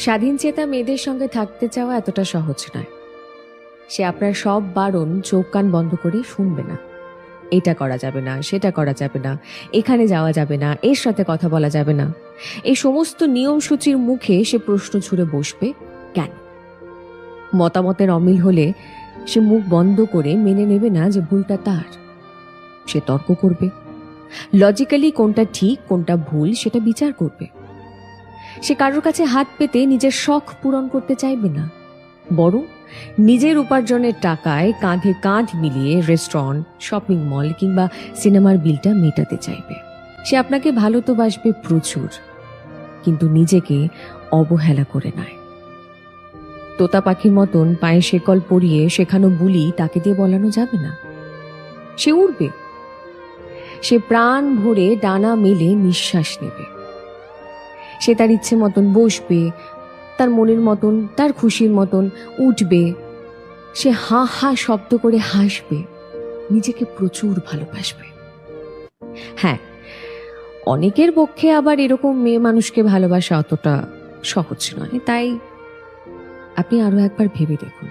স্বাধীনচেতা মেয়েদের সঙ্গে থাকতে চাওয়া এতটা সহজ নয়। সে আপনার সব বারণ চোখ কান বন্ধ করে শুনবে না। এটা করা যাবে না, সেটা করা যাবে না, এখানে যাওয়া যাবে না, এর সাথে কথা বলা যাবে না, এই সমস্ত নিয়মসূচির মুখে সে প্রশ্ন ছুড়ে বসবে কেন। মতামতের অমিল হলে সে মুখ বন্ধ করে মেনে নেবে না যে ভুলটা তার। সে তর্ক করবে, লজিক্যালি কোনটা ঠিক কোনটা ভুল সেটা বিচার করবে। সে কারোর কাছে হাত পেতে নিজের শখ পূরণ করতে চাইবে না, বরং নিজের উপার্জনের টাকায় কাঁধে কাঁধ মিলিয়ে রেস্টুরেন্ট, শপিং মল কিংবা সিনেমার বিলটা মেটাতে চাইবে। সে আপনাকে ভালো তো বাসবে প্রচুর, কিন্তু নিজেকে অবহেলা করে নয়। তোতা পাখির মতন পায়ে শেকল পরিয়ে শেখানো বুলি তাকে দিয়ে বলানো যাবে না। সে উড়বে, সে প্রাণ ভরে ডানা মেলে নিঃশ্বাস নেবে। সে তার ইচ্ছে মতন বসবে, তার মনের মতন, তার খুশির মতন উঠবে। সে হা হা শব্দ করে হাসবে, নিজেকে প্রচুর ভালোবাসবে। হ্যাঁ, অনেকের পক্ষে আবার এরকম মেয়ে মানুষকে ভালোবাসা অতটা সহজ নয়, তাই আপনি আরো একবার ভেবে দেখুন।